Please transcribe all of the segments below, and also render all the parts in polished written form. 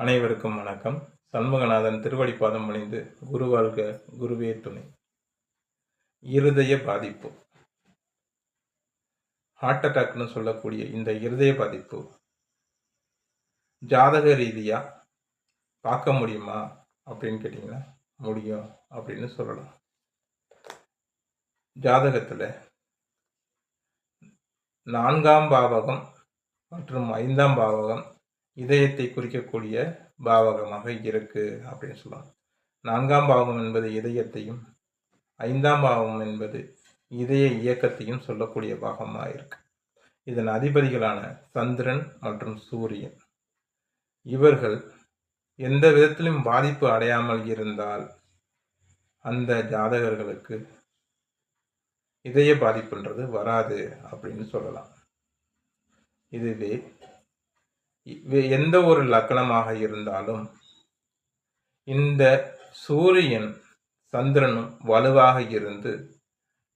அனைவருக்கும் வணக்கம். சண்முகநாதன் திருவடிப்பாதம் பணிந்து குருவாழ்க குருவே துணை. இருதய பாதிப்பு, ஹார்ட் அட்டாக்னு சொல்லக்கூடிய இந்த இருதய பாதிப்பு ஜாதக ரீதியா பார்க்க முடியுமா அப்படின்னு கேட்டிங்கன்னா முடியும் அப்படின்னு சொல்லலாம். ஜாதகத்தில் 4ஆம் பாவகம் மற்றும் 5ஆம் பாவகம் இதயத்தை குறிக்கக்கூடிய பாவகமாக இருக்கு அப்படின்னு சொல்லலாம். 4ஆம் பாவகம் என்பது இதயத்தையும் 5ஆம் பாவகம் என்பது இதய இயக்கத்தையும் சொல்லக்கூடிய பாகமாக இருக்கு. இதன் அதிபதிகளான சந்திரன் மற்றும் சூரியன் இவர்கள் எந்த விதத்திலும் பாதிப்பு அடையாமல் இருந்தால் அந்த ஜாதகர்களுக்கு இதய பாதிப்புன்றது வராது அப்படின்னு சொல்லலாம். இதுவே எந்த ஒரு லக்கணமாக இருந்தாலும் இந்த சூரியன் சந்திரனும் வலுவாக இருந்து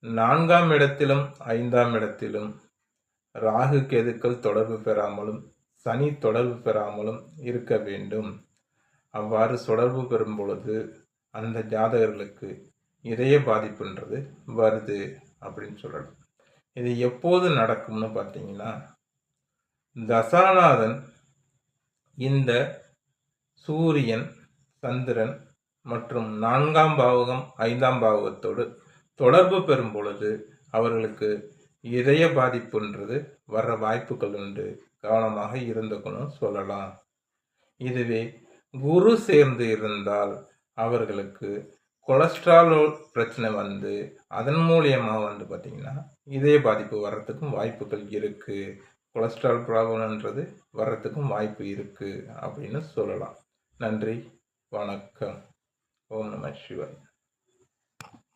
4ஆம் இடத்திலும் 5ஆம் இடத்திலும் ராகு கேதுக்கள் தொடர்பு பெறாமலும் சனி தொடர்பு பெறாமலும் இருக்க வேண்டும். அவ்வாறு தொடர்பு பெறும் பொழுது அந்த ஜாதகர்களுக்கு இதய பாதிப்புன்றது வருது அப்படின்னு சொல்லலாம். இது எப்போது நடக்கும்னு பார்த்தீங்கன்னா, தசாநாதன் இந்த சூரியன் சந்திரன் மற்றும் 4ஆம் பாவகம் 5ஆம் பாவகத்தோடு தொடர்பு பெறும் பொழுது அவர்களுக்கு இதய பாதிப்புன்றது வர வாய்ப்புகள் உண்டு. கவனமாக இருந்துக்கணும் சொல்லலாம். இதுவே குரு சேர்ந்து இருந்தால் அவர்களுக்கு கொலஸ்ட்ரால் பிரச்சனை வந்து அதன் மூலியமாக பார்த்தீங்கன்னா இதய பாதிப்பு வர்றதுக்கும் வாய்ப்புகள் இருக்குது. கொலஸ்ட்ரால் ப்ராப்ளம்ன்றது வர்றதுக்கும் வாய்ப்பு இருக்குது அப்படின்னு சொல்லலாம். நன்றி, வணக்கம். ஓம் நம சிவாய்.